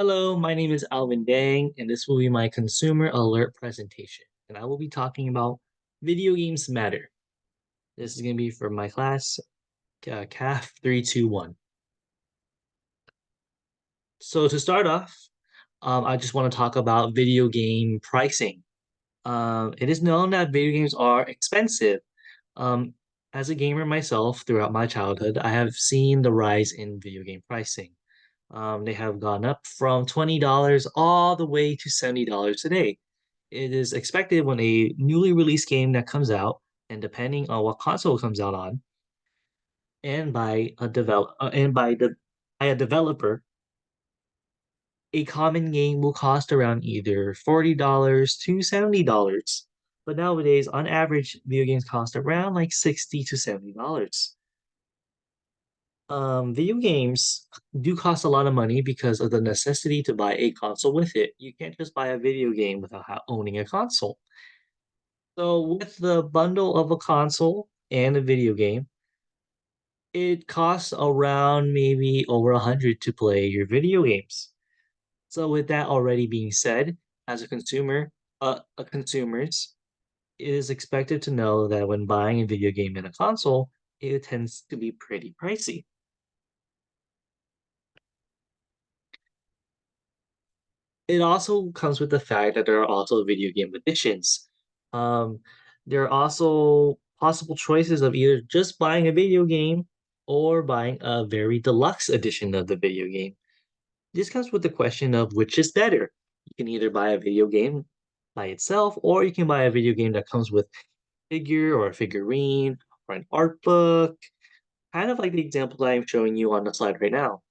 Hello, my name is Alvin Dang, and this will be my consumer alert presentation. And I will be talking about video games matter. This is going to be for my class, CAFF 321. So to start off, I just want to talk about video game pricing. It is known that video games are expensive. Um, as a gamer myself, throughout my childhood, I have seen the rise in video game pricing. They have gone up from $20 all the way to $70 today. It is expected when a newly released game that comes out, and depending on what console it comes out on, and by a develop and by a developer, a common game will cost around either $40 to $70. But nowadays, on average, video games cost around like $60 to $70. Video games do cost a lot of money because of the necessity to buy a console with it. You can't just buy a video game without owning a console. So with the bundle of a console and a video game, it costs around maybe over 100 to play your video games. So with that already being said, as a consumers, it is expected to know that when buying a video game and a console, it tends to be pretty pricey. It also comes with the fact that there are also video game editions. Um, there are also possible choices of either just buying a video game or buying a very deluxe edition of the video game. This comes with the question of which is better. You can either buy a video game by itself, or you can buy a video game that comes with figure or a figurine or an art book, kind of like the example that I'm showing you on the slide right now.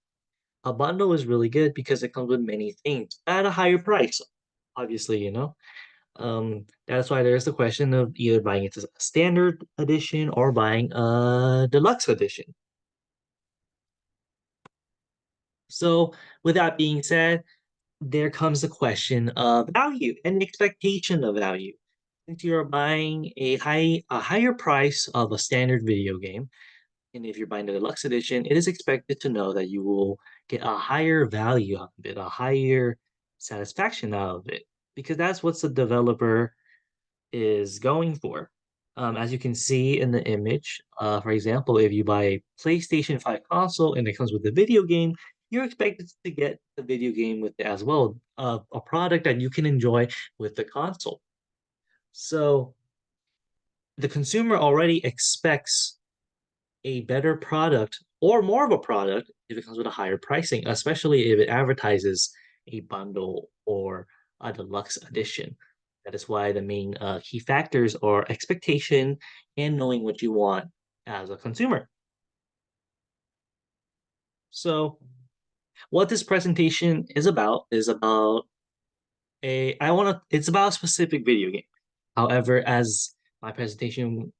A bundle is really good because it comes with many things at a higher price, obviously. That's why there's the question of either buying it as a standard edition or buying a deluxe edition. So, with that being said, there comes the question of value and the expectation of value. Since you're buying a higher price of a standard video game, and if you're buying the deluxe edition, it is expected to know that you will get a higher value out of it, a higher satisfaction out of it, because that's what the developer is going for. As you can see in the image, for example, if you buy a PlayStation 5 console and it comes with a video game, you're expected to get the video game with it as well, a product that you can enjoy with the console. So the consumer already expects a better product or more of a product if it comes with a higher pricing, especially if it advertises a bundle or a deluxe edition. That is why the main key factors are expectation and knowing what you want as a consumer. So, what this presentation is about it's about a specific video game. However, as my presentation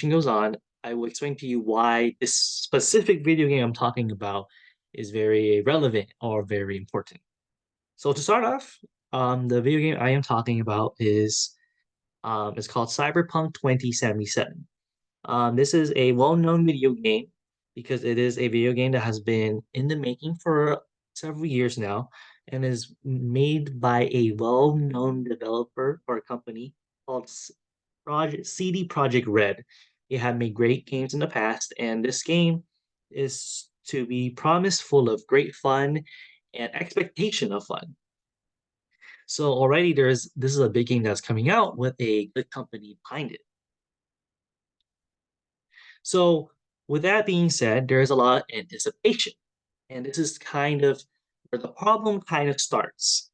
goes on, I will explain to you why this specific video game I'm talking about is very relevant or very important. So to start off, the video game I am talking about is it's called Cyberpunk 2077. This is a well-known video game because it is a video game that has been in the making for several years now and is made by a well-known developer or company called CD Project Red. They have made great games in the past, and this game is to be promised full of great fun and expectation of fun. So already this is a big game that's coming out with a good company behind it. So, with that being said, there is a lot of anticipation, and this is kind of where the problem kind of starts.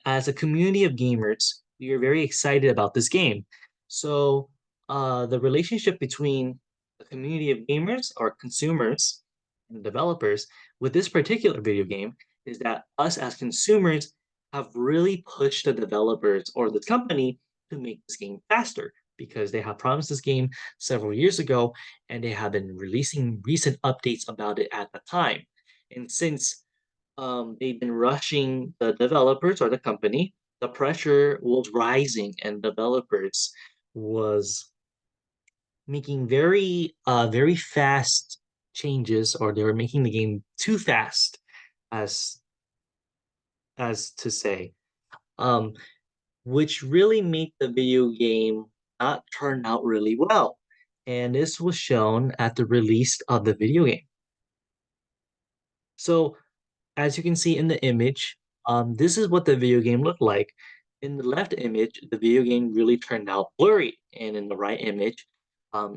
As a community of gamers, we are very excited about this game. So, the relationship between the community of gamers or consumers and developers with this particular video game is that us as consumers have really pushed the developers or the company to make this game faster because they have promised this game several years ago and they have been releasing recent updates about it at the time. And since they've been rushing the developers or the company, the pressure was rising and developers was making very fast changes or they were making the game too fast as as to say, um, which really made the video game not turn out really well. And this was shown at the release of the video game. So, as you can see in the image, this is what the video game looked like. In the left image, the video game really turned out blurry, and in the right image,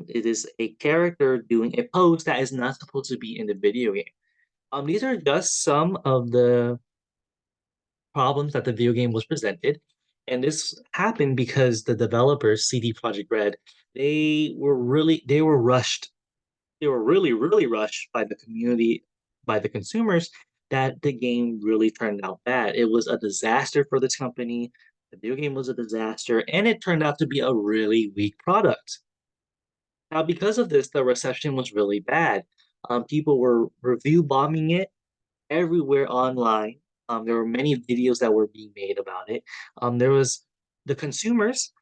it is a character doing a pose that is not supposed to be in the video game. These are just some of the problems that the video game was presented, and this happened because the developers, CD Projekt Red, they were rushed. They were really rushed by the community, by the consumers, that the game really turned out bad. It was a disaster for this company. The video game was a disaster, and it turned out to be a really weak product. Now, because of this, the reception was really bad. People were review bombing it everywhere online. There were many videos that were being made about it. There was the consumers,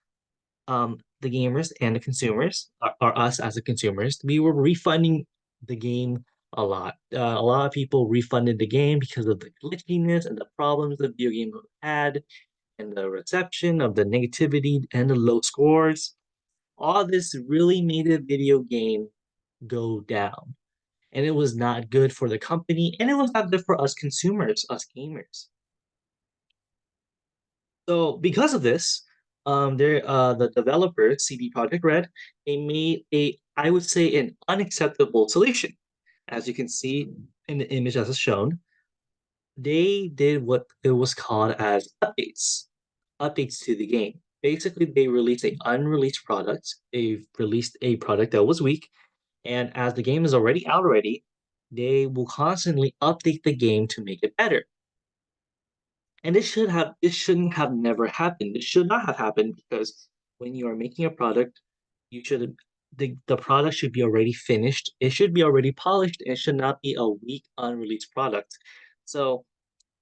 the gamers and the consumers, are us as the consumers. We were refunding the game a lot. A lot of people refunded the game because of the glitchiness and the problems the video game had, and the reception of the negativity and the low scores. All this really made the video game go down. And it was not good for the company, and it was not good for us consumers, us gamers. So because of this, the developers, CD Projekt Red, they made a, I would say, an unacceptable solution. As you can see in the image as is shown, they did what it was called as updates to the game. Basically, they released an unreleased product. They released a product that was weak, and as the game is already out already, they will constantly update the game to make it better. And this shouldn't have never happened. This should not have happened because when you are making a product, you should the product should be already finished. It should be already polished. It should not be a weak unreleased product. So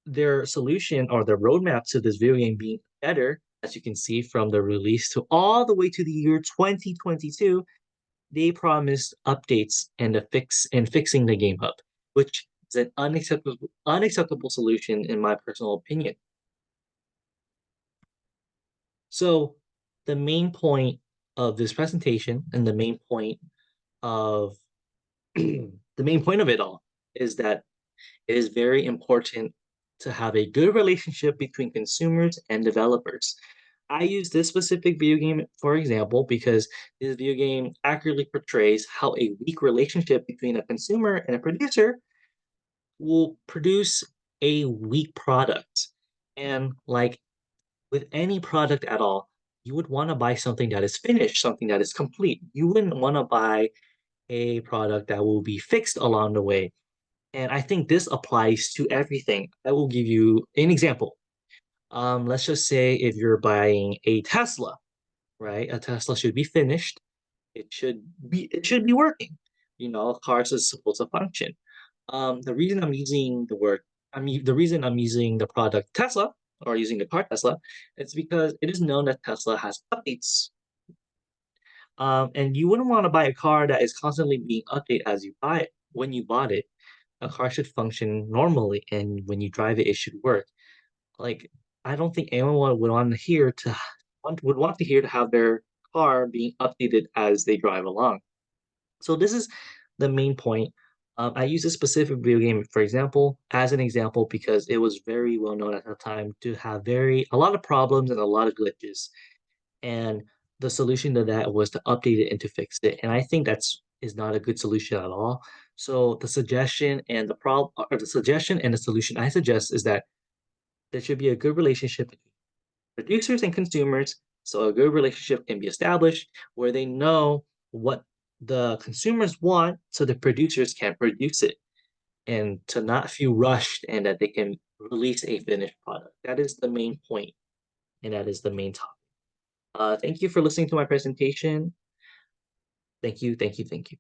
their solution or their roadmap to this video game being better, as you can see from the release to all the way to the year 2022, they promised updates and a fix and fixing the game up, which is an unacceptable solution in my personal opinion. So the main point of this presentation and the main point of the main point of it all is that it is very important to have a good relationship between consumers and developers. I use this specific video game for example because this video game accurately portrays how a weak relationship between a consumer and a producer will produce a weak product. And like with any product at all, you would want to buy something that is finished, something that is complete. You wouldn't want to buy a product that will be fixed along the way. And I think this applies to everything. I will give you an example. Let's just say if you're buying a Tesla, right? A Tesla should be finished. It should be working. Cars is supposed to function. The reason I'm using the word, the reason I'm using the product Tesla or using the car Tesla, it's because it is known that Tesla has updates. And you wouldn't want to buy a car that is constantly being updated as you buy it. When you bought it, a car should function normally, and when you drive it, it should work. Like, I don't think anyone would want to hear to have their car being updated as they drive along. So this is the main point. I use this specific video game, for example, as an example because it was very well known at the time to have a lot of problems and a lot of glitches. And the solution to that was to update it and to fix it. And I think that's is not a good solution at all. So the suggestion and the solution I suggest is that there should be a good relationship between producers and consumers. So a good relationship can be established where they know what the consumers want so the producers can produce it and to not feel rushed and that they can release a finished product. That is the main point, and that is the main topic. Thank you for listening to my presentation. Thank you, thank you, thank you.